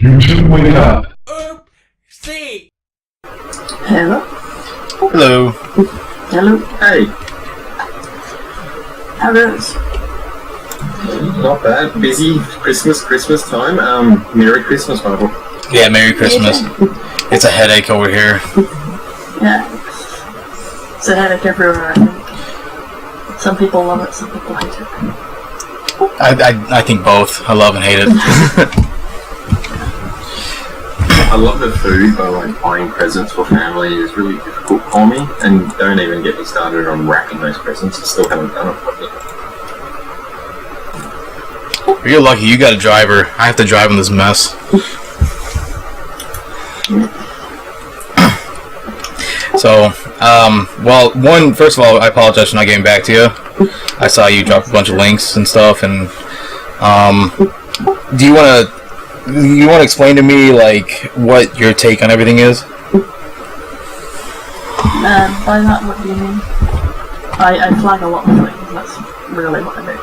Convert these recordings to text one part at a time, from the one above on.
YouTubeWakeUp. See. Hello. Hello. Hello. Hey, How goes? not bad. Busy Christmas time. Merry Christmas, Bible. Yeah, Merry Christmas. It's a headache over here. Yeah. It's a headache everywhere, I think. Some people love it, some people hate it. I think both. I love and hate it. I love the food, but like buying presents for family is really difficult for me. And don't even get me started on wrapping those presents. I still haven't done it properly. You're lucky you got a driver. I have to drive in this mess. So, well, first of all, I apologize for not getting back to you. I saw you drop a bunch of links and stuff, and do you want to explain to me like what your take on everything is? By that, what do you mean? I flag a lot of things, that's really what I do.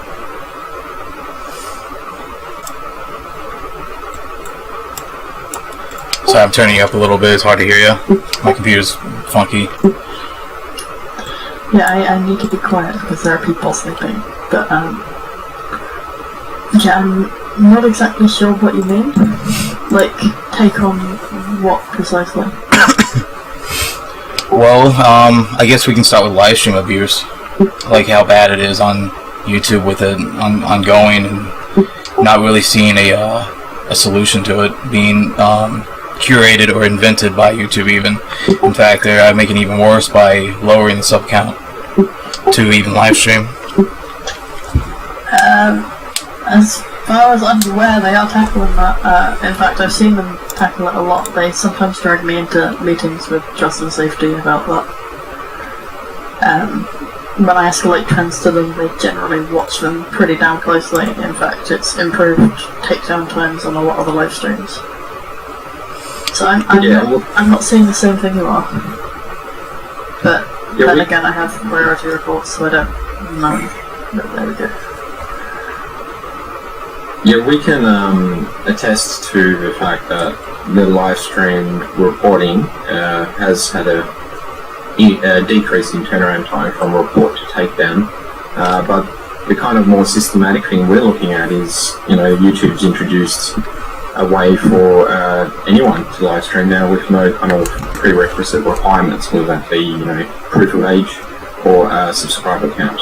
Sorry, I'm turning you up a little bit. It's hard to hear you. My computer's funky. Yeah, I need to be quiet because there are people sleeping. But, yeah, I'm not exactly sure what you mean. Like, take on what precisely? Well, I guess we can start with live stream abuse. Like how bad it is on YouTube with it ongoing and not really seeing a solution to it being curated or invented by YouTube even. In fact, they're making it even worse by lowering the sub count to even live stream. As far as I'm aware, they are tackling that. In fact, I've seen them tackle it a lot. They sometimes drag me into meetings with Trust and Safety about that. When I escalate trends to them, they generally watch them pretty damn closely. In fact, it's improved takedown times on a lot of the live streams. So I'm not seeing the same thing you are. But then again, I have priority reports, so I don't know. But there we go. Yeah, we can attest to the fact that the live stream reporting has had a decrease in turnaround time from report to takedown. But the kind of more systematic thing we're looking at is, YouTube's introduced a way for anyone to live stream now with no kind of prerequisite requirements, whether that be, proof of age or a subscriber count.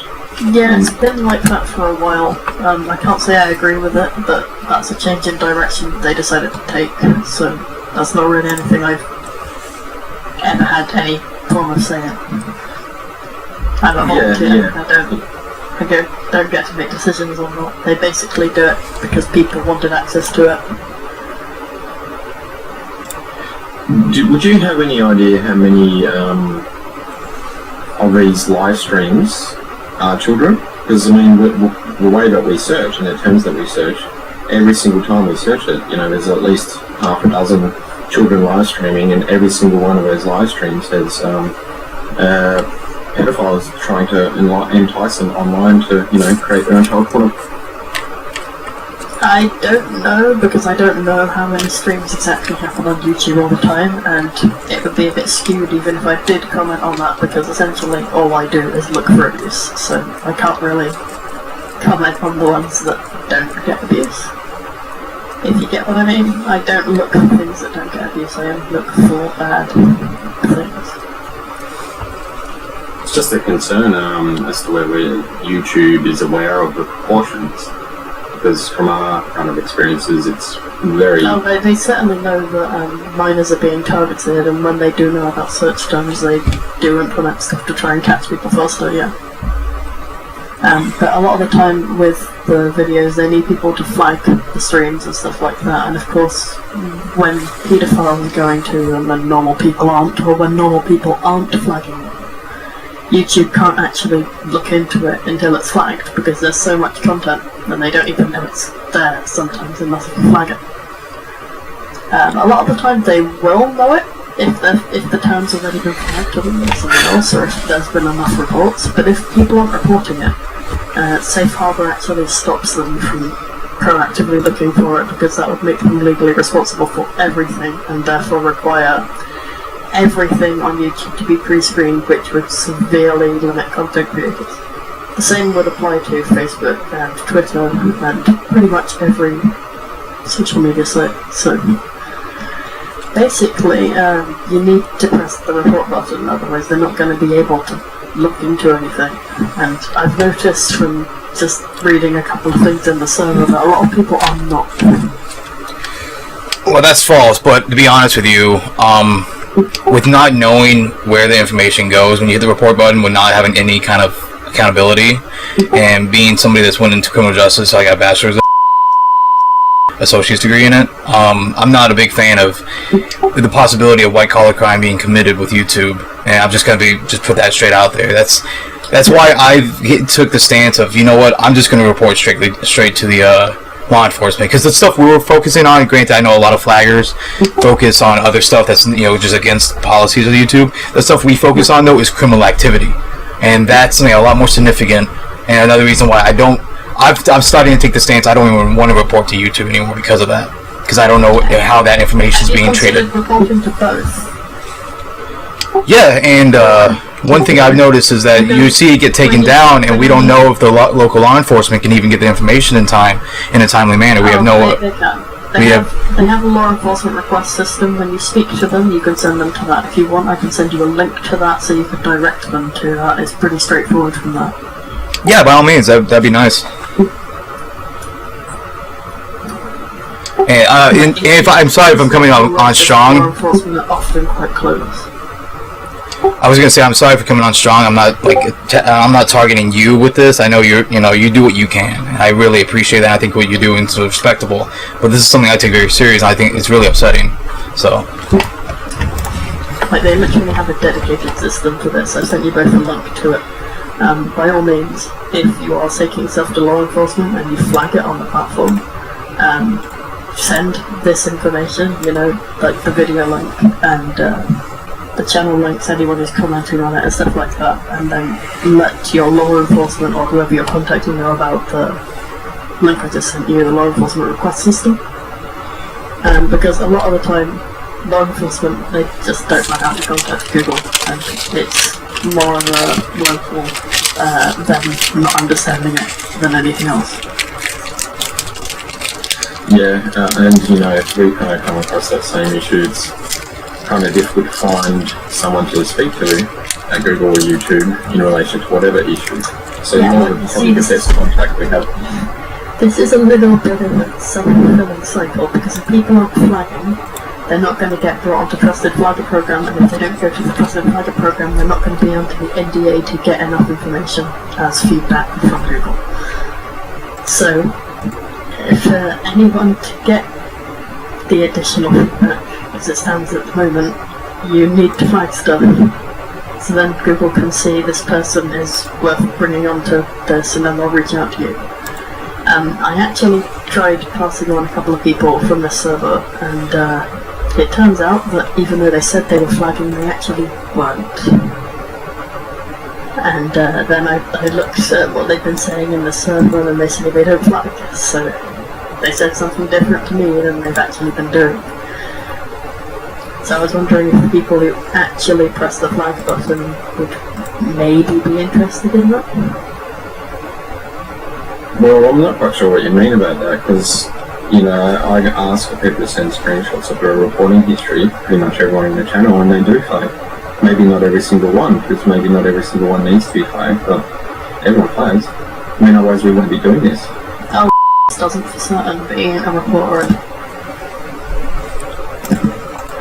Yeah, it's been like that for a while. I can't say I agree with it, but that's a change in direction they decided to take, so that's not really anything I've ever had any form of say in. I'm a volunteer. I don't get to make decisions on that. They basically do it because people wanted access to it. Would you have any idea how many of these live streams are children? Because, the way that we search and the terms that we search, every single time we search it, there's at least half a dozen children live streaming, and every single one of those live streams has pedophiles trying to entice them online to, create their own child porn. I don't know, because I don't know how many streams exactly happen on YouTube all the time, and it would be a bit skewed even if I did comment on that, because essentially all I do is look for abuse, so I can't really comment on the ones that don't get abuse. If you get what I mean, I don't look for things that don't get abuse, I only look for bad things. It's just a concern as to whether YouTube is aware of the proportions. Because from our kind of experiences, it's very... Oh, they certainly know that minors are being targeted, and when they do know about search terms, they do implement stuff to try and catch people faster, yeah. But a lot of the time with the videos, they need people to flag the streams and stuff like that, and of course, when pedophiles are going to them and normal people aren't, or when normal people aren't flagging them, YouTube can't actually look into it until it's flagged, because there's so much content and they don't even know it's there sometimes unless you flag it. A lot of the time they will know it if the town's already been flagged to them or something else, or if there's been enough reports, but if people aren't reporting it, Safe Harbor actually stops them from proactively looking for it, because that would make them legally responsible for everything and therefore require everything on YouTube to be pre-screened, which would severely limit content creators. The same would apply to Facebook and Twitter and pretty much every social media site. So basically, you need to press the report button, otherwise they're not going to be able to look into anything. And I've noticed from just reading a couple of things in the server that a lot of people are not. Well, that's false, but to be honest with you, with not knowing where the information goes when you hit the report button, with not having any kind of accountability, and being somebody that's went into criminal justice, so I got a bachelor's associate's degree in it, I'm not a big fan of the possibility of white collar crime being committed with YouTube, and I'm just gonna just put that straight out there. That's why I took the stance of, you know what, I'm just gonna report straight to the law enforcement, because the stuff we were focusing on, granted I know a lot of flaggers focus on other stuff that's, you know, just against policies of YouTube. The stuff we focus on though is criminal activity, and that's, you know, a lot more significant. And another reason why I'm starting to take the stance I don't even want to report to YouTube anymore because of that, because I don't know how that information is being treated. Reporting to both. Yeah, and one thing I've noticed is that you see it get taken down, and we don't know if the local law enforcement can even get the information in time, in a timely manner. We have no. They can. They have a law enforcement request system. When you speak to them, you can send them to that. If you want, I can send you a link to that so you can direct them to that. It's pretty straightforward from that. Yeah, by all means, that'd be nice. And if I'm sorry if I'm coming on strong. Law enforcement are often quite close. I was gonna say I'm sorry for coming on strong. I'm not targeting you with this. I know you do what you can, and I really appreciate that. I think what you're doing is respectable, but this is something I take very serious, and I think it's really upsetting. So, like, they literally have a dedicated system for this. I sent you both a link to it. By all means, if you are taking yourself to law enforcement and you flag it on the platform, send this information. You know, like the video link and. The channel links, anyone who's commenting on it and stuff like that, and then let your law enforcement or whoever you're contacting know about the link I just sent you, the law enforcement request system. Because a lot of the time, law enforcement, they just don't know how to contact Google, and it's more of a local them not understanding it than anything else. Yeah, and you know, if we kind of come across that same issue, it's kind of difficult to find someone to speak to at Google or YouTube in relation to whatever issue. So Yeah, you but know, you probably see, the best contact we have. This is a little bit of a self-fulfilling cycle, because if people aren't flagging, they're not going to get brought onto Trusted Flagger program, and if they don't go to the Trusted Flagger program, they're not going to be onto the NDA to get enough information as feedback from Google. So, for anyone to get the additional feedback, as it stands at the moment, you need to flag stuff, so then Google can see this person is worth bringing onto this, and then they'll reach out to you. I actually tried passing on a couple of people from this server, and it turns out that even though they said they were flagging, they actually weren't. And then I looked at what they've been saying in the server, and they say they don't flag, so they said something different to me than they've actually been doing. So I was wondering if the people who actually press the flag button would maybe be interested in that. Well, I'm not quite sure what you mean about that, because, you know, I ask for people to send screenshots of their reporting history, pretty much everyone in the channel, and they do flag. Maybe not every single one, because maybe not every single one needs to be flagged, but everyone flags. I mean, otherwise we wouldn't be doing this. Oh, doesn't for certain be a reporter.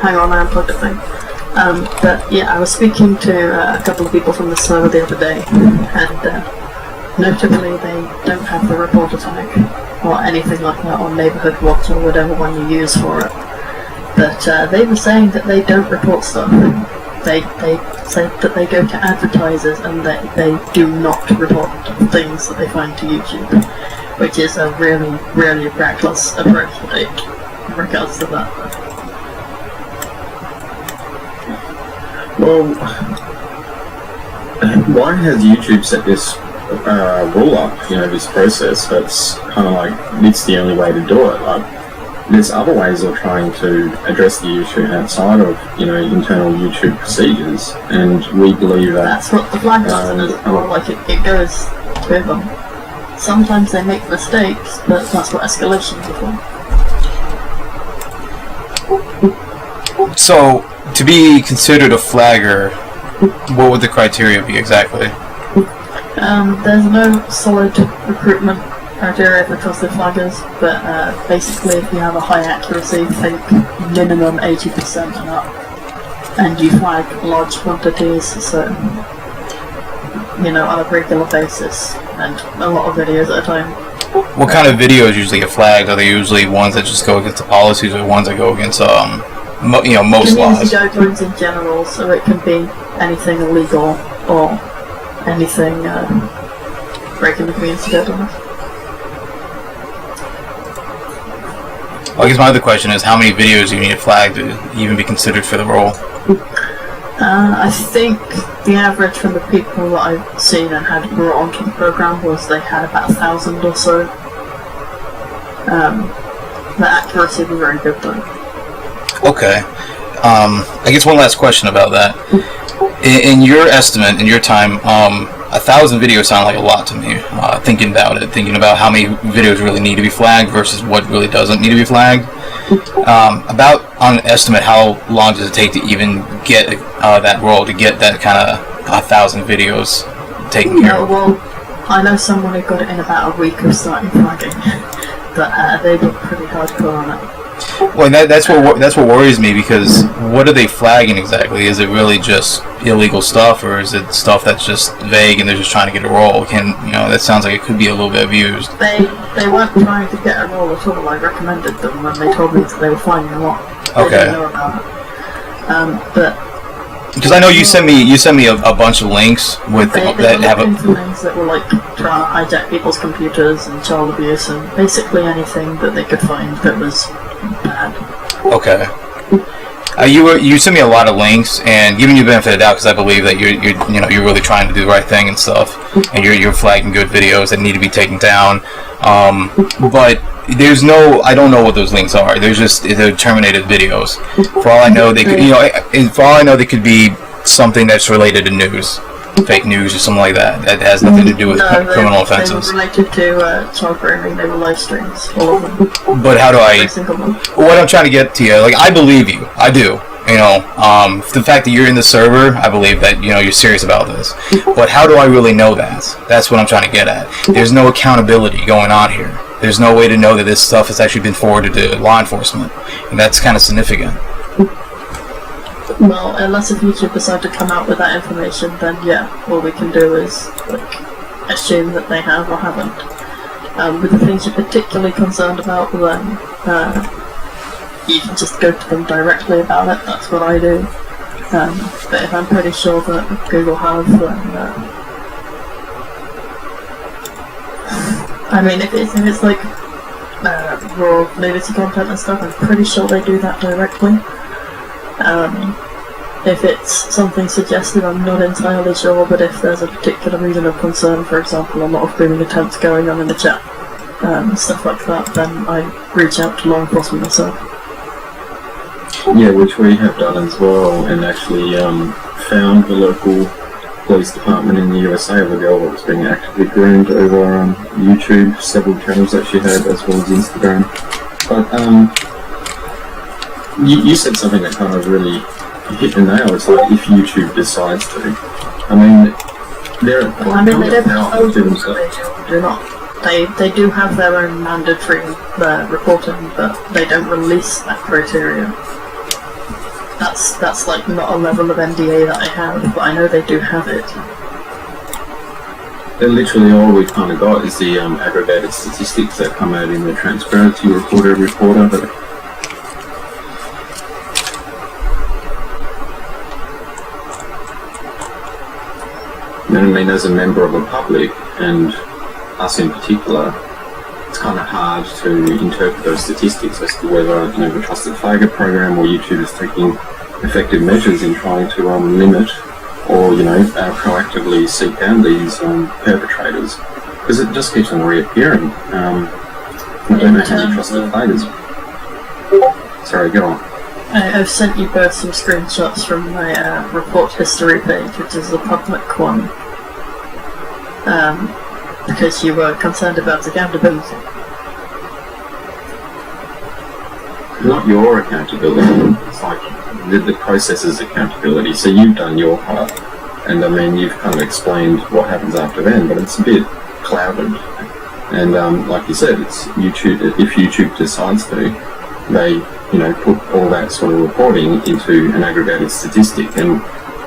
Hang on, I unplugged the thing. But yeah, I was speaking to a couple of people from the server the other day, and notably they don't have the reporter tag or anything like that on Neighborhood Watch or whatever one you use for it. But they were saying that they don't report stuff. They said that they go to advertisers and that they do not report things that they find to YouTube, which is a really, really reckless approach to take in regards to that. Well, why has YouTube set this rule up, you know, this process that's kind of like, it's the only way to do it? Like, there's other ways of trying to address the issue outside of, you know, internal YouTube procedures, and we believe that... That's what the flag button is for, like it goes to them. Sometimes they make mistakes, but that's what escalation is for. So, to be considered a flagger, what would the criteria be exactly? There's no solid recruitment criteria for trusted flaggers, but basically if you have a high accuracy, think minimum 80% and up, and you flag large quantities, so, you know, on a regular basis, and a lot of videos at a time. What kind of videos usually get flagged? Are they usually ones that just go against the policies, or ones that go against, you know, most laws? Community guidelines in general, so it can be anything illegal or anything breaking the community guidelines. Well, I guess my other question is, how many videos do you need to flag to even be considered for the role? I think the average from the people that I've seen and had brought onto the program was they had about 1,000 or so. The accuracy was very good though. Okay. I guess one last question about that. In your estimate, in your time, 1,000 videos sound like a lot to me. Thinking about how many videos really need to be flagged versus what really doesn't need to be flagged. About on an estimate, how long does it take to even get that role, to get that kind of 1,000 videos taken care of? Well, I know someone who got it in about a week of starting flagging, but they were pretty hardcore on it. Well, that's what worries me, because what are they flagging exactly? Is it really just illegal stuff, or is it stuff that's just vague and they're just trying to get a role? That sounds like it could be a little bit abused. They weren't trying to get a role at all. I recommended them when they told me that they were finding a lot. Okay. They didn't know about it. But because I know you sent me a bunch of links with they that have things that were like trying to hijack people's computers and child abuse and basically anything that they could find that was bad. Okay. You sent me a lot of links, and giving you the benefit of the doubt, because I believe that you're really trying to do the right thing and stuff, and you're flagging good videos that need to be taken down. But I don't know what those links are. They're terminated videos. For all I know, they could be something that's related to news, fake news or something like that. That has nothing to do with criminal offenses. They were related to child grooming. They were live streams, all of them. But how do Every single one. what I'm trying to get to you, like, I believe you. I do. The fact that you're in the server, I believe that, you're serious about this. But how do I really know that? That's what I'm trying to get at. There's no accountability going on here. There's no way to know that this stuff has actually been forwarded to law enforcement. And that's kind of significant. Well, unless if YouTube decide to come out with that information, then yeah, all we can do is assume that they have or haven't. With the things you're particularly concerned about, then you can just go to them directly about it. That's what I do. But if I'm pretty sure that Google have, then I mean, if it's like raw nudity content and stuff, I'm pretty sure they do that directly. If it's something suggestive, I'm not entirely sure, but if there's a particular reason of concern, for example, a lot of grooming attempts going on in the chat, stuff like that, then I reach out to law enforcement myself. Yeah, which we have done as well, and actually found the local police department in the USA of a girl that was being actively groomed over YouTube, several channels that she had, as well as Instagram. But you said something that kind of really hit the nail. It's like if YouTube decides to. I mean, they do not. They do have their own mandatory reporting, but they don't release that criteria. That's like not a level of NDA that I have, but I know they do have it. Literally all we've kind of got is the aggregated statistics that come out in the transparency report every quarter. But I mean, as a member of the public, and us in particular, it's kind of hard to interpret those statistics as to whether, you know, the trusted flagging program or YouTube is taking effective measures in trying to limit or, you know, proactively seek down these perpetrators, because it just keeps on reappearing. I don't know how many trusted flaggers. Sorry, go on. I've sent you both some screenshots from my report history page, which is the public one, because you were concerned about accountability. Not your accountability, it's like the process's accountability. So you've done your part, and I mean, you've kind of explained what happens after then, but it's a bit clouded. And like you said, it's YouTube. If YouTube decides to, they, you know, put all that sort of reporting into an aggregated statistic, and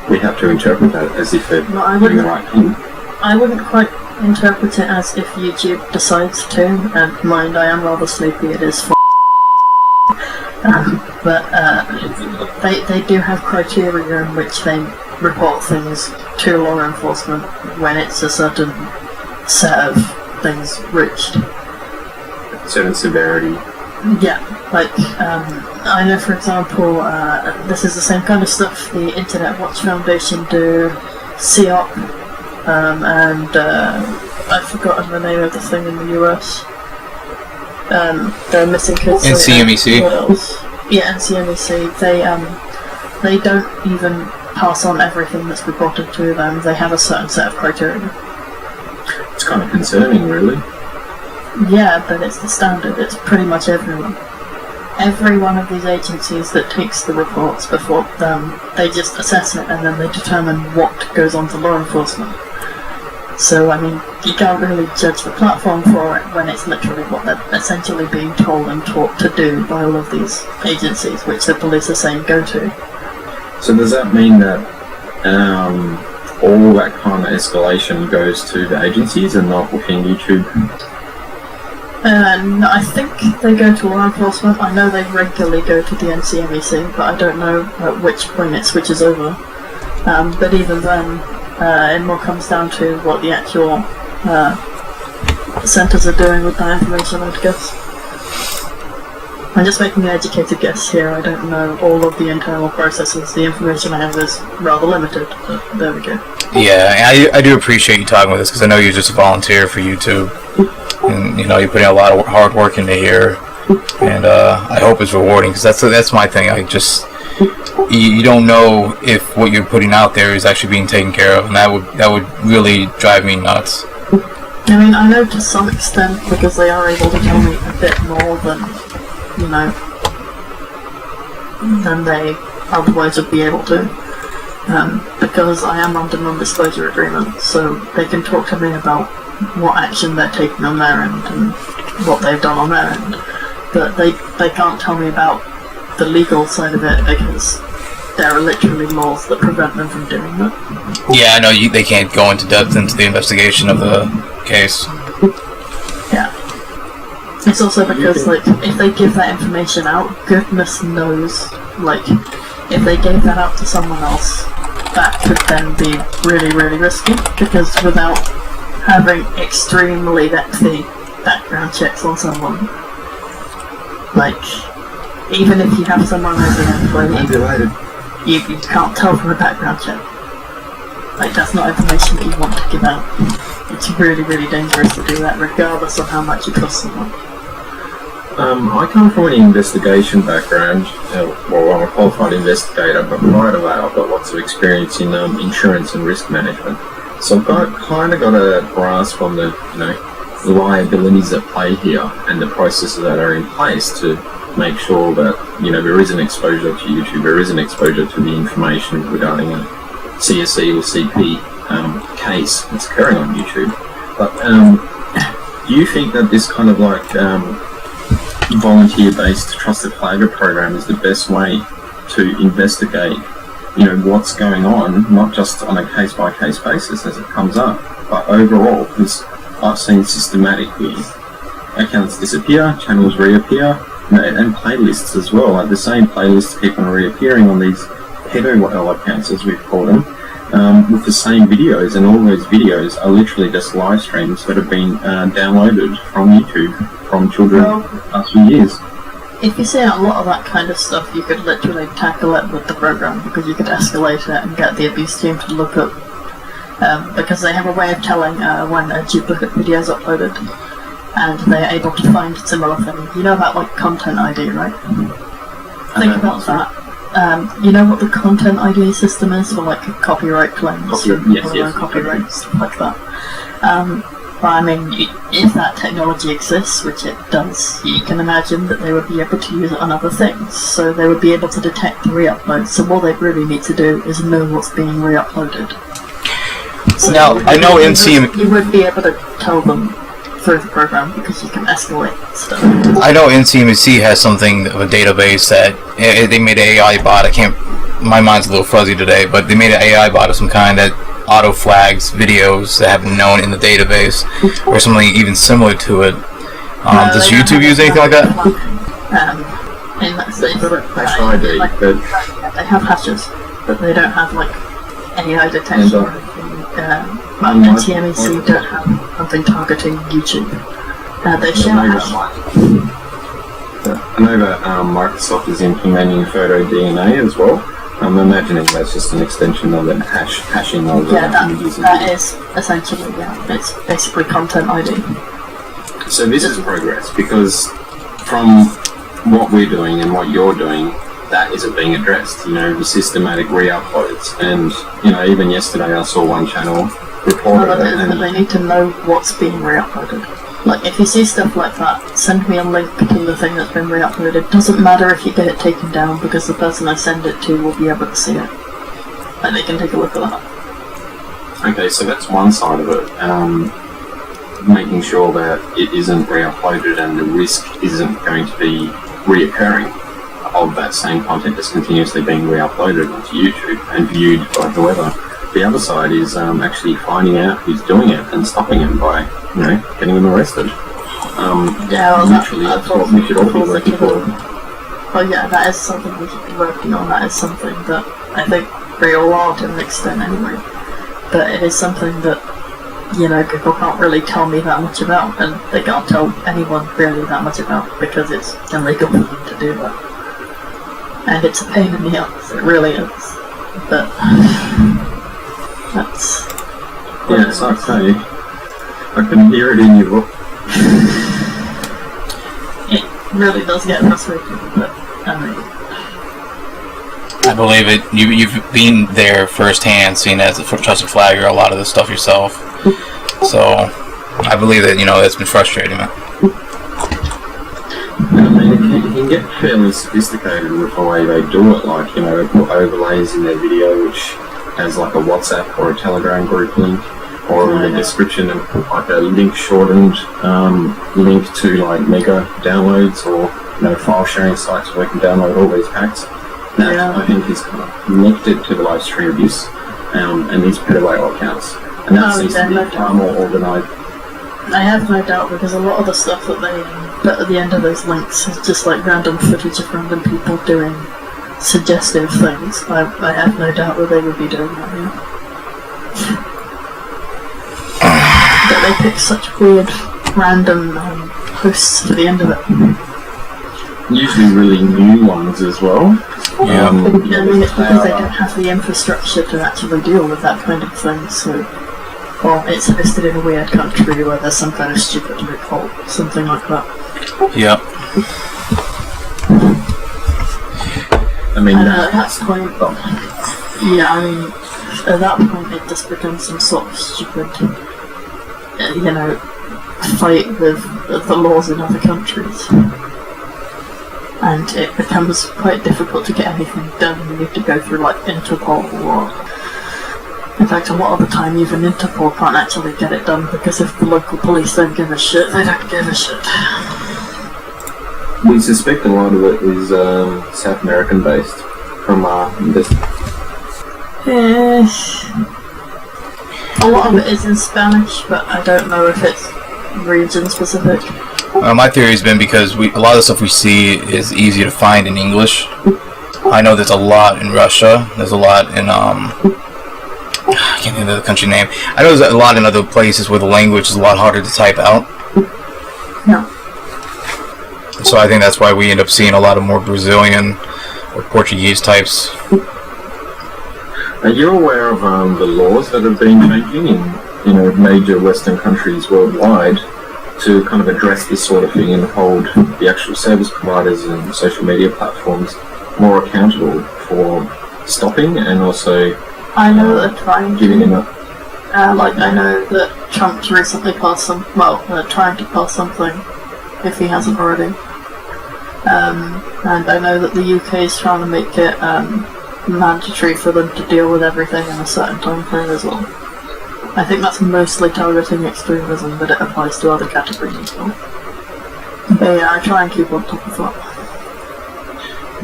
we have to interpret that as if they're doing the right thing. I wouldn't quite interpret it as if YouTube decides to, and mind, I am rather sleepy, it is but they do have criteria in which they report things to law enforcement when it's a certain set of things reached. Certain severity. Yeah, like, I know, for example, this is the same kind of stuff the Internet Watch Foundation do, CEOP, and I've forgotten the name of the thing in the US. They're missing kids. NCMEC. What else? Yeah, NCMEC. They don't even pass on everything that's reported to them. They have a certain set of criteria. It's kind of concerning, really. Yeah, but it's the standard. It's pretty much everyone. Every one of these agencies that takes the reports before them, they just assess it and then they determine what goes on to law enforcement. So, I mean, you can't really judge the platform for it when it's literally what they're essentially being told and taught to do by all of these agencies, which the police are saying go to. So does that mean that all that kind of escalation goes to the agencies and not within YouTube? No, I think they go to law enforcement. I know they regularly go to the NCMEC, but I don't know at which point it switches over. But even then, it more comes down to what the actual centres are doing with that information, I'd guess. I'm just making an educated guess here. I don't know all of the internal processes. The information I have is rather limited, but there we go. Yeah, I do appreciate you talking with us, because I know you're just a volunteer for YouTube. And, you know, you're putting a lot of hard work into here, and I hope it's rewarding, because that's my thing. I just, you don't know if what you're putting out there is actually being taken care of, and that would really drive me nuts. I mean, I know to some extent, because they are able to tell me a bit more than, you know, than they otherwise would be able to, because I am under non-disclosure agreement, so they can talk to me about what action they're taking on their end and what they've done on their end, but they can't tell me about the legal side of it, because there are literally laws that prevent them from doing that. Yeah, I know they can't go into depth into the investigation of the case. Yeah. It's also because, like, if they give that information out, goodness knows, like, if they gave that out to someone else, that could then be really, really risky, because without having extremely lengthy background checks on someone, like, even if you have someone as an employee, you can't tell from a background check. Like, that's not information that you want to give out. it's really, really dangerous to do that, regardless of how much it costs someone. I come from an investigation background. Well, I'm a qualified investigator, but prior to that, I've got lots of experience in insurance and risk management. So I've kind of got a grasp on the, the liabilities at play here and the processes that are in place to make sure that, there is an exposure to YouTube, there is an exposure to the information regarding a CSE or CP case that's occurring on YouTube. But do you think that this kind of like volunteer-based trusted flagger program is the best way to investigate, what's going on, not just on a case-by-case basis as it comes up, but overall? Because I've seen systematically accounts disappear, channels reappear, and playlists as well. Like the same playlists keep on reappearing on these pedo accounts, as we've called them, with the same videos, and all those videos are literally just live streams that have been downloaded from YouTube from children the past few years. If you see a lot of that kind of stuff, you could literally tackle it with the program, because you could escalate it and get the abuse team to look up, because they have a way of telling when a duplicate video is uploaded, and they're able to find similar things. You know about like content ID, right? Think about that. You know what the content ID system is for like copyright claims, yes, copyright, stuff like that. But I mean, if that technology exists, which it does, you can imagine that they would be able to use it on other things. So they would be able to detect the re-uploads. So all they really need to do is know what's being re-uploaded. So now, I know you would be able to tell them through the program, because you can escalate stuff. I know NCMC has something of a database that they made an AI bot. My mind's a little fuzzy today, but they made an AI bot of some kind that auto flags videos that have been known in the database, or something even similar to it. Does YouTube use anything like that? In that state, Hash ID, they have hashes, but they don't have like AI detection or anything. NCMC don't have something targeting YouTube. They share a hash. I know that Microsoft is implementing photo DNA as well. I'm imagining that's just an extension of the hashing of images. That is essentially, it's basically content ID. So this is progress, because from what we're doing and what you're doing, that isn't being addressed, the systematic re-uploads. And, even yesterday I saw one channel reported it. But they need to know what's being re-uploaded. Like, if you see stuff like that, send me a link to the thing that's been re-uploaded. Doesn't matter if you get it taken down, because the person I send it to will be able to see it. And they can take a look at that. Okay, so that's one side of it. Making sure that it isn't re-uploaded and the risk isn't going to be reoccurring of that same content that's continuously being re-uploaded onto YouTube and viewed by whoever. The other side is actually finding out who's doing it and stopping it by, getting them arrested. That's what we should all be working for. Oh yeah, that is something we should be working on. That is something that I think we all are to an extent anyway. But it is something that, people can't really tell me that much about, and they can't tell anyone really that much about, because it's illegal for them to do that. And it's a pain in the ass, it really is. But that's... Yeah, it's okay. I can hear it in your book. It really does get frustrating, but I believe it. You've been there firsthand, seeing as a trusted flagger a lot of this stuff yourself. So I believe that that's been frustrating. It can get fairly sophisticated with the way they do it. Like they put overlays in their video which has like a WhatsApp or a Telegram group link, or in the description and put like a link shortened link to like mega downloads or file sharing sites where we can download all these packs. That I think is kind of connected to the LiveStream abuse and these pedo accounts, and that seems to be far more organised. I have no doubt, because a lot of the stuff that they put at the end of those links is just like random footage of random people doing suggestive things. I have no doubt that they would be doing that, That they pick such weird, random posts to the end of it. Usually really new ones as well. I mean, it's because they don't have the infrastructure to actually deal with that kind of thing, so Or it's hosted in a weird country where there's some kind of stupid loophole, something like that. Yep. I mean, At that point, yeah, I mean, at that point it just becomes some sort of stupid, fight with the laws in other countries. And it becomes quite difficult to get anything done. You need to go through, like, Interpol or... In fact, a lot of the time, even Interpol can't actually get it done, because if the local police don't give a shit, they don't give a shit. we suspect a lot of it is South American based from this. A lot of it is in Spanish, but I don't know if it's region specific. My theory has been because a lot of the stuff we see is easy to find in English. I know there's a lot in Russia. There's a lot in I can't think of the country name. I know there's a lot in other places where the language is a lot harder to type out. No. So I think that's why we end up seeing a lot of more Brazilian or Portuguese types. Are you aware of the laws that have been changing in major Western countries worldwide to kind of address this sort of thing and hold the actual service providers and social media platforms more accountable for stopping and also I know that they're trying giving them to. up? I know that Trump's recently passed trying to pass something, if he hasn't already. And I know that the UK is trying to make it mandatory for them to deal with everything in a certain time frame as well. I think that's mostly targeting extremism, but it applies to other categories as well. But yeah, I try and keep on top of that.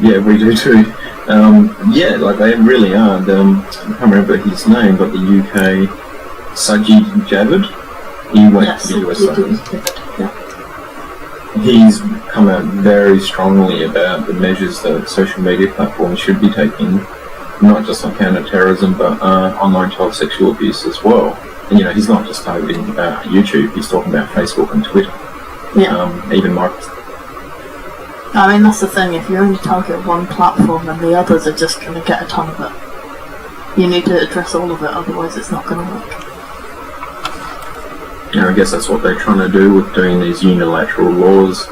Yeah, we do too. Yeah, like they really are. I can't remember his name, but the UK Sajid Javid, he went to the USA. Yeah. He's come out very strongly about the measures that social media platforms should be taking, not just on counter-terrorism, but online child sexual abuse as well. And he's not just targeting YouTube, he's talking about Facebook and Twitter. Yeah. Even Microsoft. I mean, that's the thing, if you only target one platform and the others are just going to get a ton of it, you need to address all of it, otherwise it's not going to work. I guess that's what they're trying to do with doing these unilateral laws.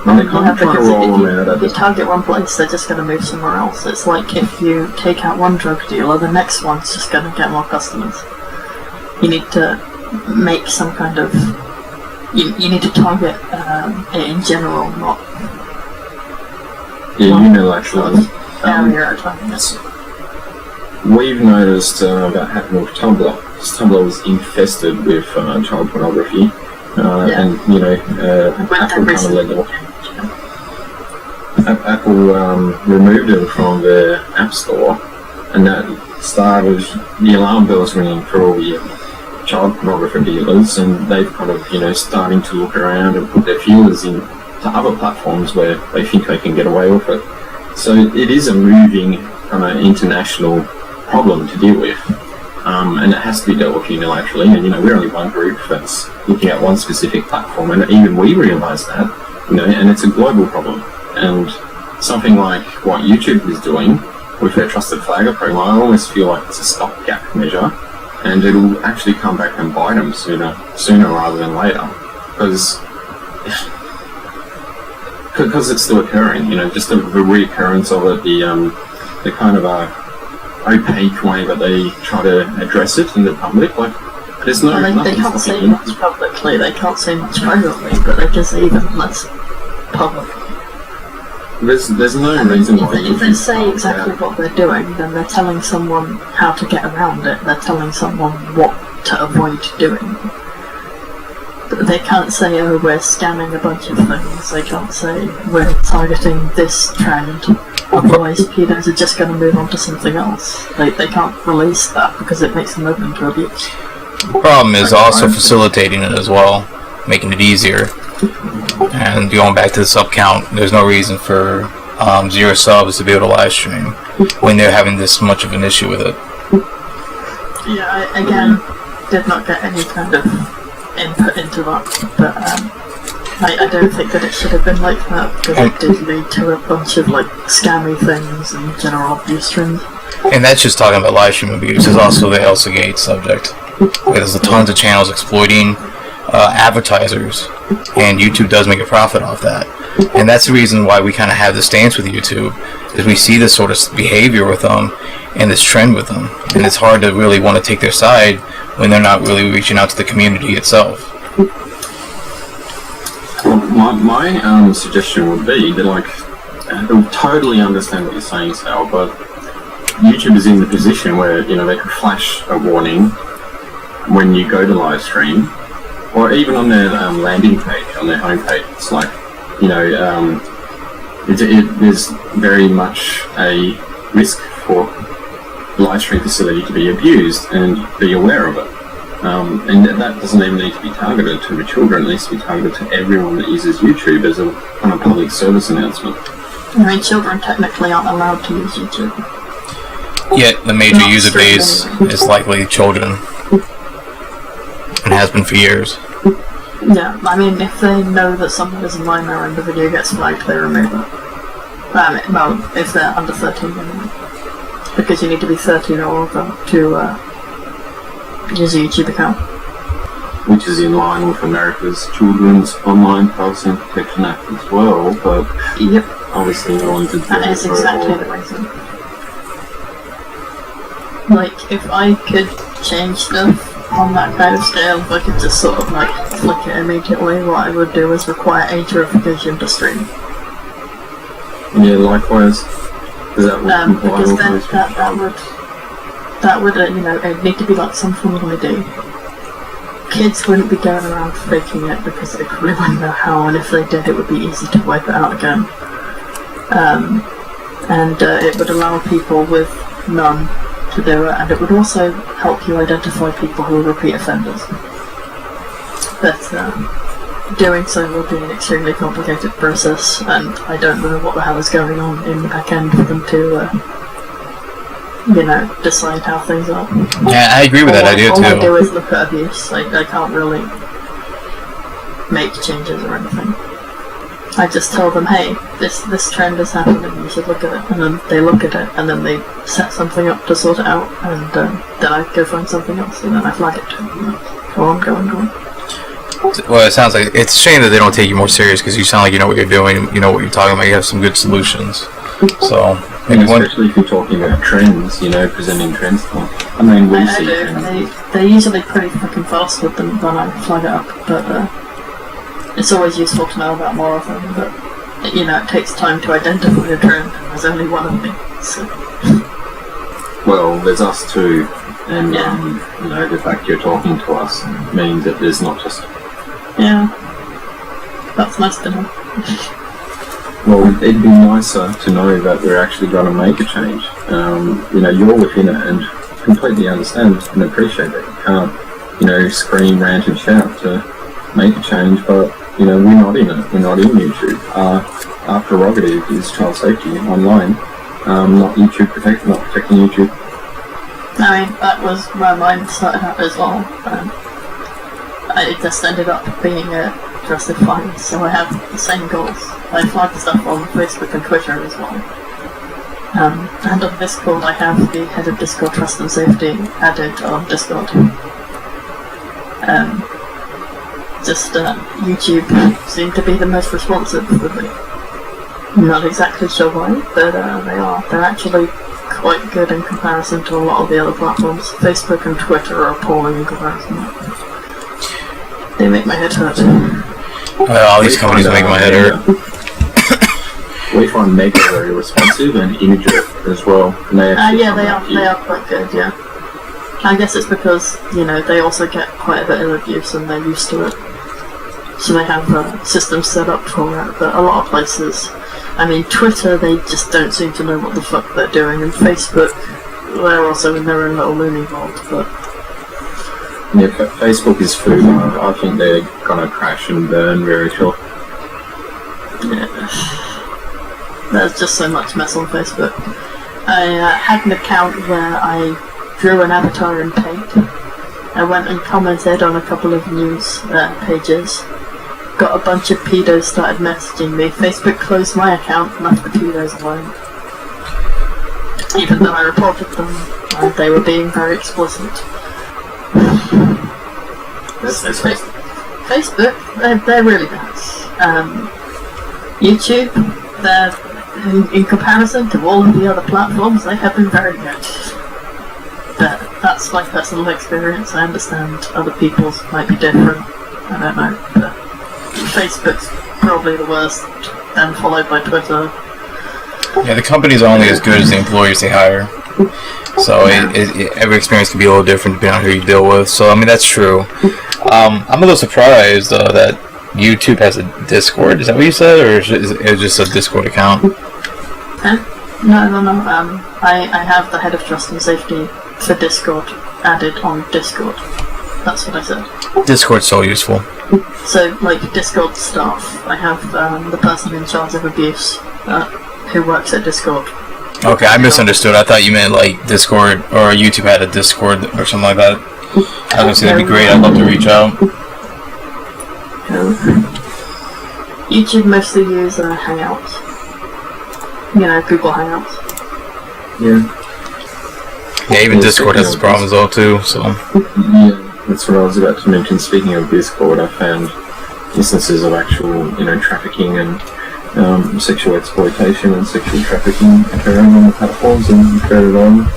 And they're kind of trying to roll them out. If you target one place, they're just going to move somewhere else. It's like if you take out one drug dealer, the next one's just going to get more customers. You need to make some kind of... You need to target it in general, not... Yeah, unilaterally. Area at a time. Yes. We've noticed about happening with Tumblr. Tumblr was infested with child pornography, and Apple kind of led them. Apple removed them from their App Store, and that started the alarm bells ringing for all the child pornography dealers, and they've kind of starting to look around and put their feelers in to other platforms where they think they can get away with it. So it is a moving kind of international problem to deal with, and it has to be dealt with unilaterally. And we're only one group that's looking at one specific platform, and even we realise that, and it's a global problem. And something like what YouTube is doing with their trusted flagger program, I almost feel like it's a stopgap measure, and it'll actually come back and bite them sooner rather than later, because it's still occurring. Just the reoccurrence of it, the kind of opaque way that they try to address it in the public. Like, there's no. They can't say much publicly. They can't say much privately, but they can say even less publicly. There's no reason why. If they say exactly what they're doing, then they're telling someone how to get around it. They're telling someone what to avoid doing. But they can't say, oh, we're scamming a bunch of things. They can't say, we're targeting this trend. Otherwise, pedos are just going to move on to something else. They can't release that because it makes them open to abuse. The problem is also facilitating it as well, making it easier. And going back to the sub count, there's no reason for 0 subs to be able to live stream when they're having this much of an issue with it. Yeah, I again did not get any kind of input into that, but I don't think that it should have been like that, because it did lead to a bunch of scammy things and general abuse streams. And that's just talking about live stream abuse. There's also the elsagate subject. There's tons of channels exploiting advertisers, and YouTube does make a profit off that. And that's the reason why we kind of have the stance with YouTube, is we see this sort of behavior with them and this trend with them, and it's hard to really want to take their side when they're not really reaching out to the community itself. Well, my suggestion would be that, like, I totally understand what you're saying, Sal, but YouTube is in the position where, you know, they could flash a warning when you go to live stream, or even on their landing page, on their homepage. It's like, you know, there's very much a risk for the live stream facility to be abused, and be aware of it. And that doesn't even need to be targeted to the children, it needs to be targeted to everyone that uses YouTube as a kind of public service announcement. I mean, children technically aren't allowed to use YouTube. Yet the major user base is likely children, and has been for years. Yeah, I mean, if they know that someone is a minor and the video gets flagged, they remove it. Well, if they're under 13, anyway. Because you need to be 13 or older to use a YouTube account. Which is in line with America's Children's Online Privacy and Protection Act as well, but yep, obviously no one did that is exactly the reason. Like, if I could change stuff on that kind of scale, if I could just sort of like flick it immediately, what I would do is require age verification to stream. Yeah, likewise. Because that would because then that would you know, it'd need to be like some form of ID. Kids wouldn't be going around faking it because they probably wouldn't know how, and if they did, it would be easy to wipe it out again. And it would allow people with none to do it, and it would also help you identify people who are repeat offenders. But doing so would be an extremely complicated process, and I don't know what the hell is going on in the back end for them to, you know, decide how things are. Yeah, I agree with that idea too. All I do is look at abuse. Like, I can't really make changes or anything. I just tell them, hey, this trend is happening, you should look at it, and then they look at it, and then they set something up to sort it out, and then I go find something else, and then I flag it to them. Go on. Well, it sounds like it's a shame that they don't take you more serious, because you sound like you know what you're doing, you know what you're talking about, you have some good solutions. So, maybe especially if you're talking about trends, you know, presenting trends. I mean, we see trends. They're usually pretty fucking fast with them when I flag it up, but it's always useful to know about more of them, but, you know, it takes time to identify a trend, and there's only one of me, so... Well, there's us too, and, yeah. You know, the fact you're talking to us means that there's not just... Yeah. That's nice to know. Well, it'd be nicer to know that we're actually going to make a change. You know, you're within it and completely understand and appreciate that you can't, you know, scream, rant and shout to make a change, but, you know, we're not in it. We're not in YouTube. Our prerogative is child safety online, not protecting YouTube. I mean, that was where mine started out as well. It just ended up being trusted flags, so I have the same goals. I flag stuff on Facebook and Twitter as well. And on Discord I have the head of Discord Trust and Safety added on Discord. YouTube seem to be the most responsive with me. I'm not exactly sure why, but they are. They're actually quite good in comparison to a lot of the other platforms. Facebook and Twitter are appalling in comparison. They make my head hurt. All these companies make my head hurt. We find Mega very responsive and Imager as well. Yeah, they are quite good, yeah. I guess it's because, you know, they also get quite a bit of abuse and they're used to it. So they have systems set up for it, but a lot of places, I mean, Twitter, they just don't seem to know what the fuck they're doing, and Facebook, they're also in their own little loony world, but... Yeah, Facebook is food. I think they're gonna crash and burn very shortly. Yeah. There's just so much mess on Facebook. I had an account where I drew an avatar in paint. I went and commented on a couple of news pages. Got a bunch of pedos started messaging me. Facebook closed my account and left the pedos alone. Even though I reported them, they were being very explicit. Facebook, they're really bad. YouTube, they're in comparison to all of the other platforms, they have been very good. But that's my personal experience. I understand other people's might be different. I don't know. But Facebook's probably the worst, then followed by Twitter. Yeah, the companies are only as good as the employees they hire. So every experience can be a little different depending on who you deal with. So I mean that's true. I'm a little surprised though that YouTube has a Discord. Is that what you said, or is it just a Discord account? No. I have the head of trust and safety for Discord added on Discord. That's what I said. Discord's so useful. So, like Discord staff, I have the person in charge of abuse who works at Discord. Okay, I misunderstood. I thought you meant like Discord or YouTube had a Discord or something like that. I was gonna say that'd be great. I'd love to reach out. YouTube mostly use Hangouts. You know, Google Hangouts. Yeah. Yeah, even Discord has its problems though too. So. Yeah, that's what I was about to mention. Speaking of Discord, I found instances of actual, trafficking and sexual exploitation and sexual trafficking occurring on the platforms and further on.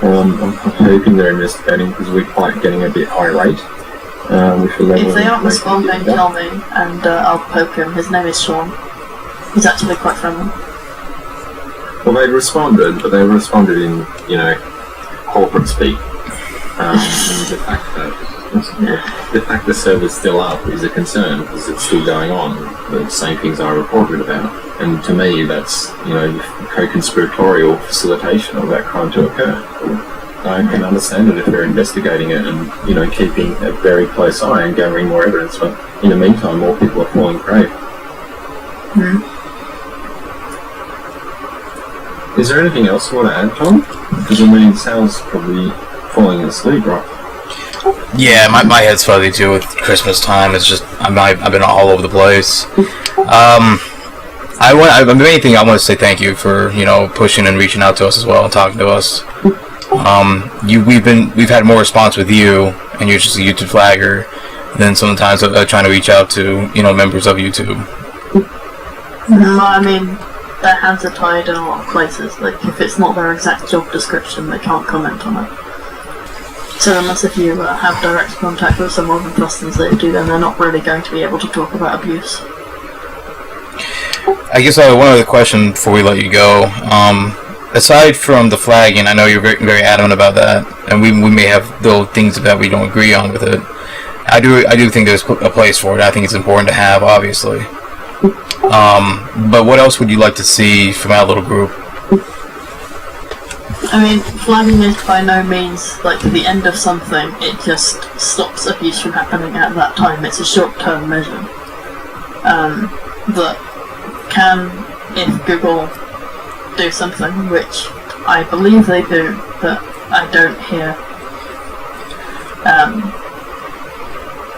I'm hoping they're investigating because we're quite getting a bit irate. With the level if they aren't responding, tell me and I'll poke him. His name is Sean. He's actually quite friendly. Well, they responded, but they responded in, corporate speak. And the fact the server's still up is a concern because it's still going on. The same things are reported about, and to me, that's co-conspiratorial facilitation of that crime to occur. I can understand it if they're investigating it and keeping a very close eye and gathering more evidence. But in the meantime, more people are falling prey. Is there anything else you want to add, Tom? Because Sal's probably falling asleep, right? Yeah, my head's fuzzy too with Christmas time. It's just I've been all over the place. I want to say thank you for pushing and reaching out to us as well and talking to us. We've had more response with you, and you're just a YouTube flagger, than sometimes trying to reach out to members of YouTube. I mean, their hands are tied in a lot of places. Like if it's not their exact job description, they can't comment on it. So unless if you have direct contact with someone from trust and safety, then they're not really going to be able to talk about abuse. I guess I have one other question before we let you go. Aside from the flagging, I know you're very, very adamant about that, and we may have those things that we don't agree on with it. I do think there's a place for it. I think it's important to have, obviously. But what else would you like to see from our little group? I mean, flagging is by no means like the end of something. It just stops abuse from happening at that time. It's a short-term measure that can, if Google do something, which I believe they do, but I don't hear,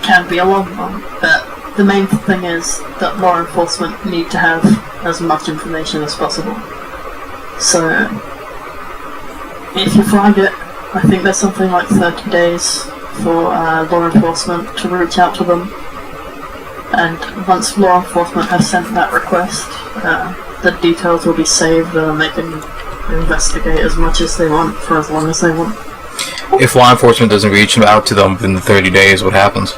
can be a long one. But the main thing is that law enforcement need to have as much information as possible. So if you flag it, I think there's something like 30 days for law enforcement to reach out to them. And once law enforcement have sent that request, the details will be saved and they can investigate as much as they want for as long as they want. If law enforcement doesn't reach out to them within the 30 days, what happens?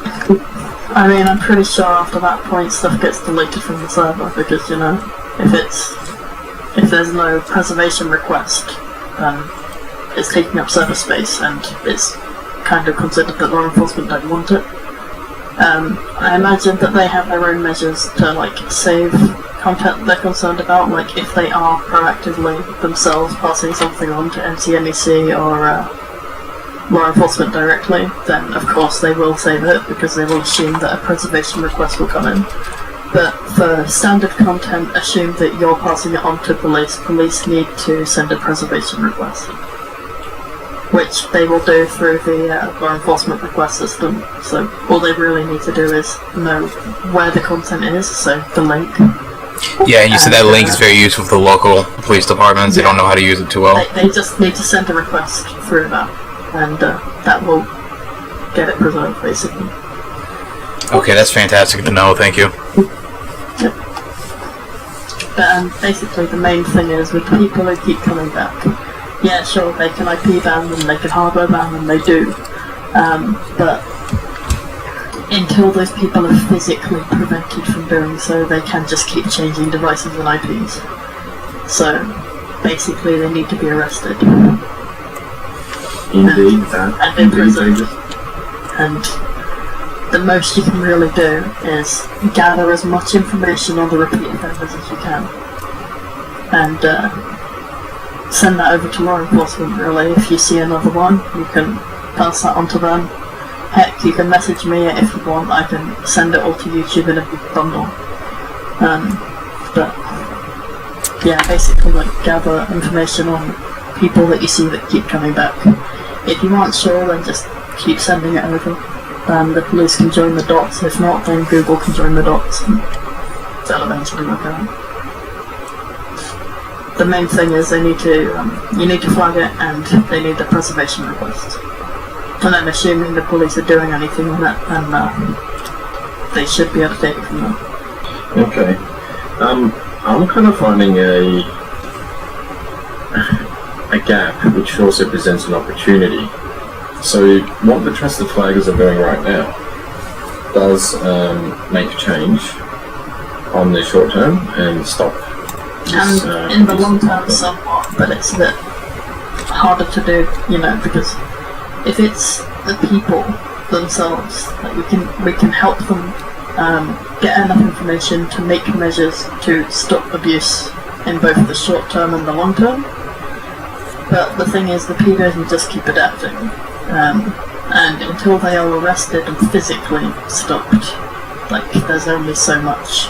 I mean, I'm pretty sure after that point stuff gets deleted from the server because, if there's no preservation request, it's taking up server space and it's kind of considered that law enforcement don't want it. I imagine that they have their own measures to save content they're concerned about, like if they are proactively themselves passing something on to NCMEC or law enforcement directly, then of course they will save it because they will assume that a preservation request will come in. But for standard content, assume that you're passing it on to police. Police need to send a preservation request, which they will do through the law enforcement request system. So all they really need to do is know where the content is, so the link. Yeah, and you said that link is very useful for the local police departments. They don't know how to use it too well. They just need to send a request through that, and that will get it preserved, basically. Okay, that's fantastic to know. Thank you. Yep. But basically, the main thing is with people who keep coming back. Yeah, sure, they can IP ban them, they can hardware ban them, they do. But until those people are physically prevented from doing so, they can just keep changing devices and IPs. So, basically, they need to be arrested. Indeed, and imprisoned. And the most you can really do is gather as much information on the repeat offenders as you can. And send that over to law enforcement, really. If you see another one, you can pass that on to them. Heck, you can message me if you want, I can send it all to YouTube in a big bundle. But yeah, basically like gather information on people that you see that keep coming back. If you aren't sure, then just keep sending it over. The police can join the dots, if not, then Google can join the dots, and they'll eventually work out. The main thing is they need to, you need to flag it, and they need the preservation request. And then assuming the police are doing anything on it, then they should be able to take it from there. Okay. I'm kind of finding a gap which also presents an opportunity. So what the trusted flaggers are doing right now does make change on the short term and stop this, and in the long term somewhat, but it's a bit harder to do, you know, because if it's the people themselves, like we can help them get enough information to make measures to stop abuse in both the short term and the long term. But the thing is, the pedos will just keep adapting, and until they are arrested and physically stopped, like there's only so much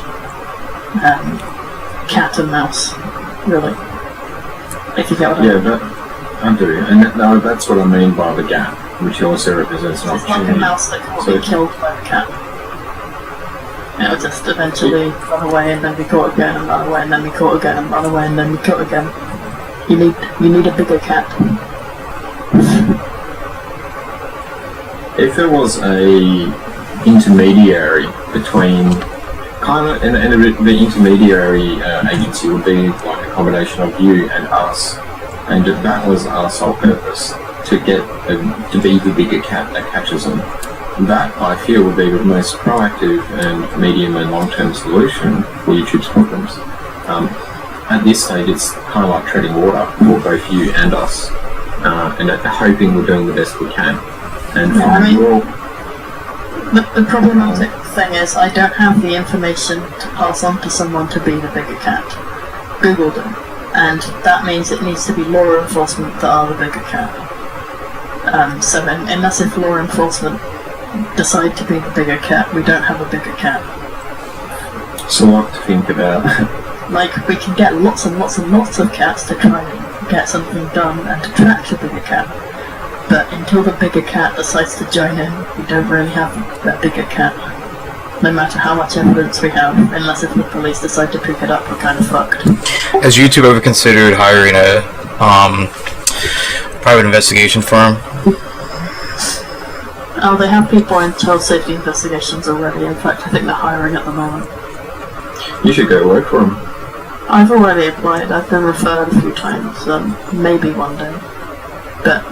cat and mouse, really. If you get what I mean. Yeah, that I do, and that's what I mean by the gap, which also represents an It's opportunity. like a mouse that can't be killed by the cat. It'll just eventually run away and then be caught again and run away and then be caught again and run away and then be caught again. You need a bigger cat. If there was a intermediary between kind of, and the intermediary agency would be like a combination of you and us, and that was our sole purpose, to get to be the bigger cat that catches them. That I feel would be the most proactive and medium and long-term solution for YouTube's problems. At this stage, it's kind of like treading water for both you and us, and hoping we're doing the best we can. And Yeah, I mean, the problematic thing is I don't have the information to pass on to someone to be the bigger cat. Google do. And that means it needs to be law enforcement that are the bigger cat. So unless if law enforcement decide to be the bigger cat, we don't have a bigger cat. so what to think about. Like, we can get lots and lots and lots of cats to try and get something done and to track the bigger cat. But until the bigger cat decides to join in, we don't really have that bigger cat. No matter how much evidence we have, unless if the police decide to pick it up, we're kind of fucked. Has YouTube ever considered hiring a private investigation firm? Oh, they have people in child safety investigations already. In fact, I think they're hiring at the moment. You should go work for them. I've already applied. I've been referred a few times. Maybe one day. But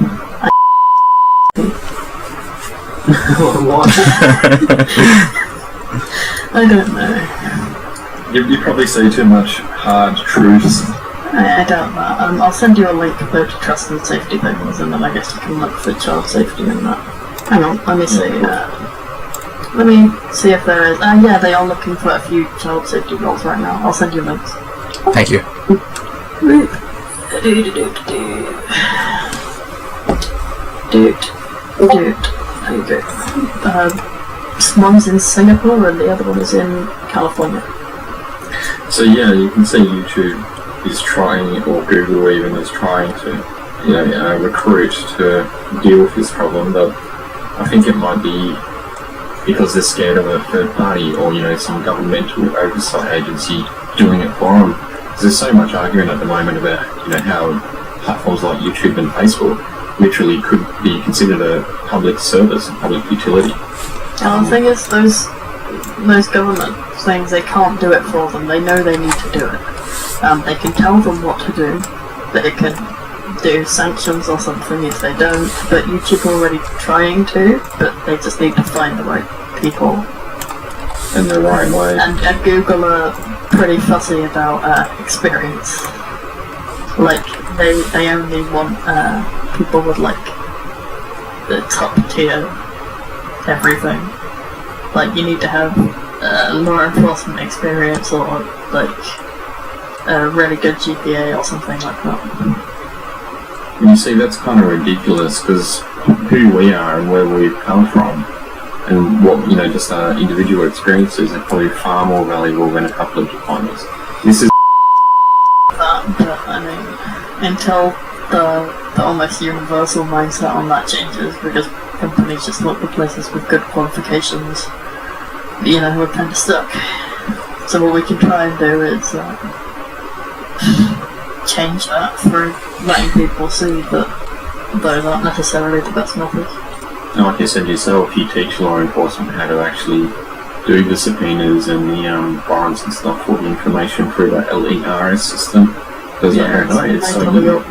What? I don't know. You probably say too much hard truths. I doubt that. I'll send you a link though to trust and safety things, and then I guess you can look for child safety in that. Hang on, let me see. Let me see if there is. Yeah, they are looking for a few child safety roles right now. I'll send you links. Thank you. Dude. There you go. One's in Singapore and the other one is in California. So yeah, you can see YouTube is trying, or Google even is trying to, recruit to deal with this problem. But I think it might be because they're scared of a third party or some governmental oversight agency doing it for them. Because there's so much argument at the moment about how platforms like YouTube and Facebook literally could be considered a public service, a public utility. And the thing is, those government things, they can't do it for them. They know they need to do it. They can tell them what to do. They can do sanctions or something if they don't. But YouTube are already trying to, but they just need to find the right people. In the right way. And Google are pretty fussy about experience. Like, they only want people with, like, the top tier everything. Like, you need to have law enforcement experience or, like, a really good GPA or something like that. And you see, that's kind of ridiculous, because who we are and where we've come from, and what, just our individual experiences are probably far more valuable than a couple of diplomas. This is But, I mean, until the almost universal mindset on that changes, because companies just look for places with good qualifications, we're kind of stuck. So what we can try and do is change that through letting people see that those aren't necessarily the best methods. like you said yourself, you teach law enforcement how to actually do the subpoenas and the warrants and stuff for the information through that LERS system. Because it's so difficult.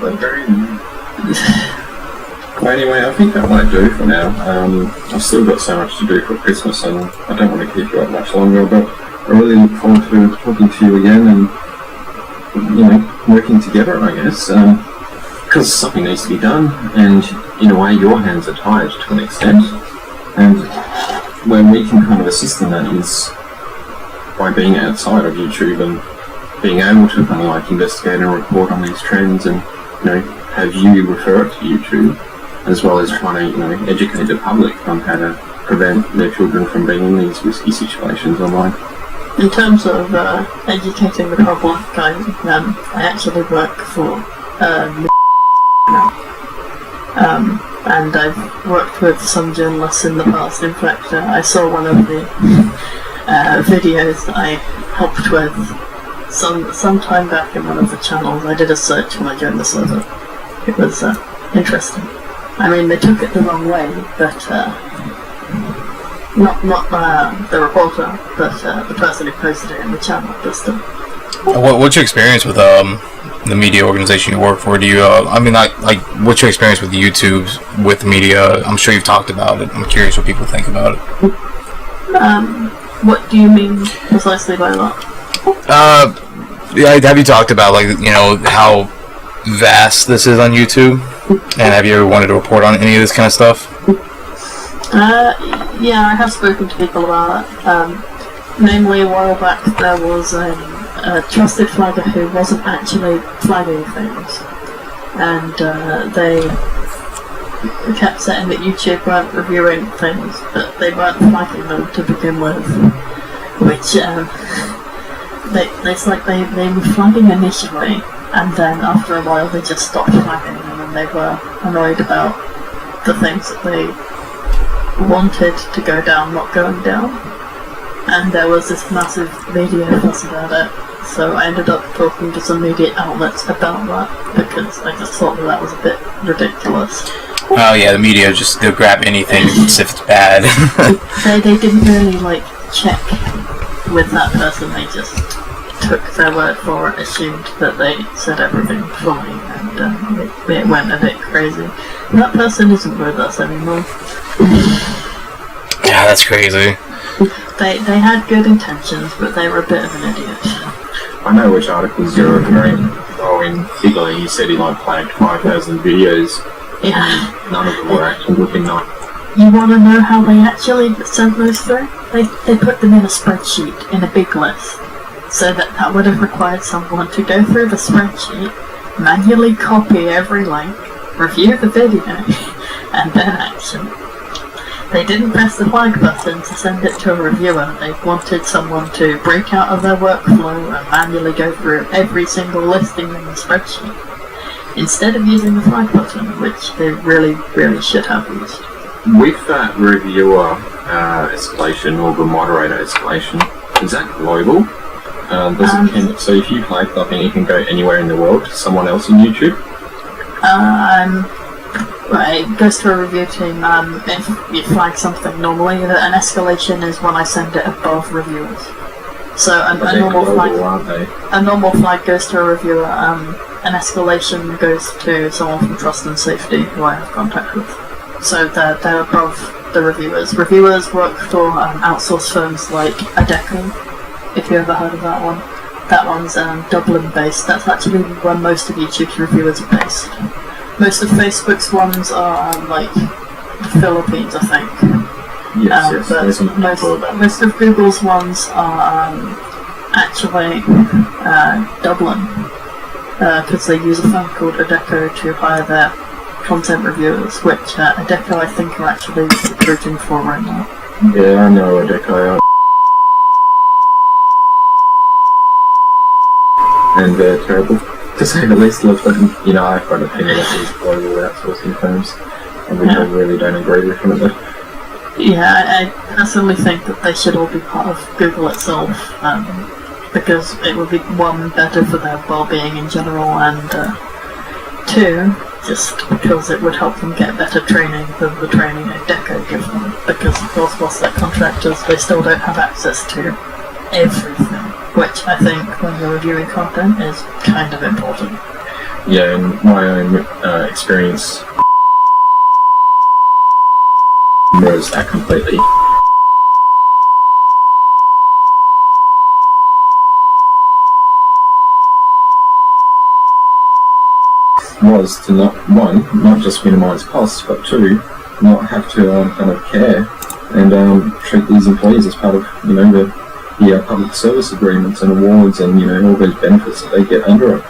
Well, anyway, I think that might do for now. I've still got so much to do for Christmas, and I don't want to keep you up much longer, but I really look forward to talking to you again and, working together, I guess, because something needs to be done, and in a way your hands are tied to an extent, and where we can kind of assist in that is by being outside of YouTube and being able to kind of like investigate and report on these trends, and have you refer it to YouTube, as well as trying to educate the public on how to prevent their children from being in these risky situations online. In terms of educating the public, I actually work for and I've worked with some journalists in the past. In fact, I saw one of the videos that I helped with some time back in one of the channels. I did a search when I joined the server. It was interesting. I mean, they took it the wrong way, but not the reporter, but the person who posted it in the channel. Just What's your experience with the media organization you work for? Do you what's your experience with YouTube, with media? I'm sure you've talked about it. I'm curious what people think about it. What do you mean precisely by that? Have you talked about how vast this is on YouTube? And have you ever wanted to report on any of this kind of stuff? Yeah, I have spoken to people about it. Namely, a while back there was a trusted flagger who wasn't actually flagging things, and they kept saying that YouTube weren't reviewing things, but they weren't flagging them to begin with, which it's like they were flagging initially, and then after a while they just stopped flagging them, and they were annoyed about the things that they wanted to go down not going down, and there was this massive media fuss about it. So I ended up talking to some media outlets about that, because I just thought that was a bit ridiculous. Oh yeah, the media they'll grab anything as if it's bad. they didn't really check with that person. They just took their word for it, assumed that they said everything fine, and it went a bit crazy. That person isn't with us anymore. Yeah, that's crazy. They had good intentions, but they were a bit of an idiot. I know which articles you're referring to. Oh, in Figure, he said he flagged 5,000 videos. Yeah. None of them were actually looking nice. You want to know how they actually sent those through? They put them in a spreadsheet, in a big list. So that would have required someone to go through the spreadsheet, manually copy every link, review the video, and then action. They didn't press the flag button to send it to a reviewer. They wanted someone to break out of their workflow and manually go through every single listing in the spreadsheet, instead of using the flag button, which they really, really should have used. With that reviewer escalation, or the moderator escalation, is that global? So if you flag something, it can go anywhere in the world to someone else on YouTube? Right, it goes to a review team. If you flag something normally, an escalation is when I send it above reviewers. So a normal flag goes to a reviewer. An escalation goes to someone from Trust and Safety who I have contact with. So they're above the reviewers. Reviewers work for outsourced firms like Adecco, if you ever heard of that one. That one's Dublin based. That's actually where most of YouTube's reviewers are based. Most of Facebook's ones are like the Philippines, I think. Yes, but most of Google's ones are actually Dublin, because they use a firm called Adecco to hire their content reviewers, which Adecco I think are actually recruiting for right now. Yeah, I know Adecco. And they're terrible, to say the least. I've got an opinion of these global outsourcing firms, and which I really don't agree with them. Yeah, I personally think that they should all be part of Google itself, because it would be, one, better for their well-being in general, and two, just because it would help them get better training than the training Adecco gives them, because of course whilst they're contractors they still don't have access to everything, which I think when you're reviewing content is kind of important. Yeah, in my own experience mirrors that completely. Was to not just minimise costs, but two, not have to kind of care and treat these employees as part of the public service agreements and awards and all those benefits that they get under it.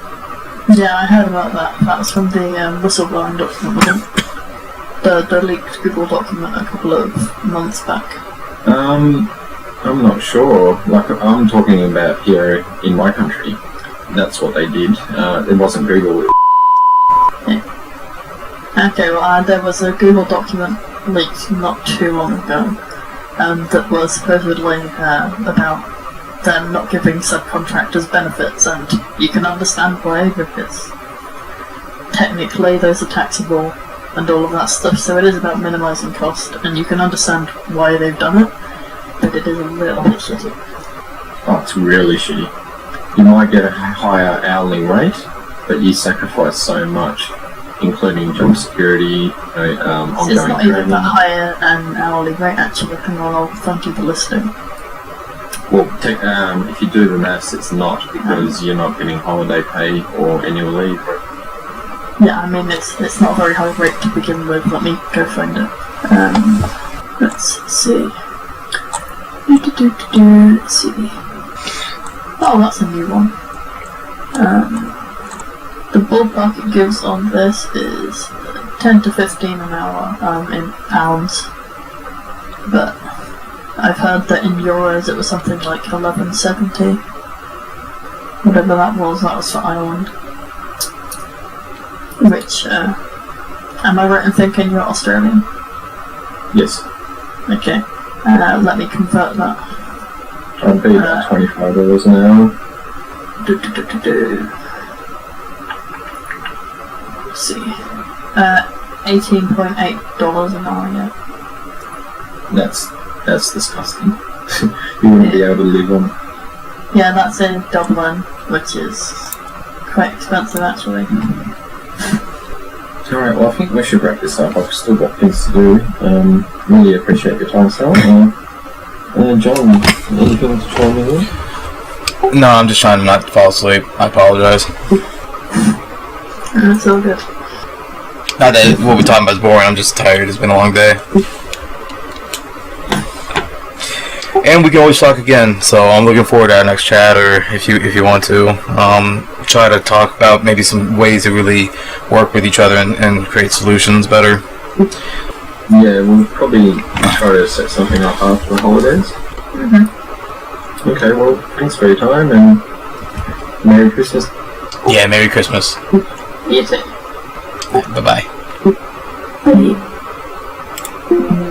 Yeah, I heard about that. That was from the whistleblowing document, wasn't it? The leaked Google document a couple of months back. I'm not sure. Like, I'm talking about here in my country. That's what they did. It wasn't Google. Yeah. Okay, well, there was a Google document leaked not too long ago that was supposedly about them not giving subcontractors benefits, and you can understand why, because technically those are taxable and all of that stuff, so it is about minimising cost, and you can understand why they've done it, but it is a little bit shitty. Oh, it's really shitty. You might get a higher hourly rate, but you sacrifice so much, including job security, ongoing It's not training. even that higher an hourly rate, actually. Hang on, I'll find you the listing. Well, if you do the maths, it's not, because you're not getting holiday pay or annual leave. Yeah, I mean, it's not a very high rate to begin with. Let me go find it. Let's see. Let's see. Oh, that's a new one. The ballpark it gives on this is 10 to 15 an hour in pounds, but I've heard that in euros it was something like 11.70. Whatever that was for Ireland. Which, am I right in thinking you're Australian? Yes. Okay. Let me convert that. I'd be about $25 an hour. Let's see. $18.8 an hour, yeah. That's disgusting. You wouldn't be able to live on. Yeah, that's in Dublin, which is quite expensive actually. Alright, well I think we should wrap this up. I've still got things to do. Really appreciate your time, Sal. John, anything to try me with? No, I'm just trying to not fall asleep. I apologize. It's all good. Not that what we're talking about is boring, I'm just tired. It's been a long day. And we can always talk again, so I'm looking forward to our next chat, or if you want to, try to talk about maybe some ways to really work with each other and create solutions better. Yeah, we'll probably try to set something up after the holidays. Mm-hmm. Okay, well, thanks for your time, and Merry Christmas. Yeah, Merry Christmas. You too. Bye-bye. Bye.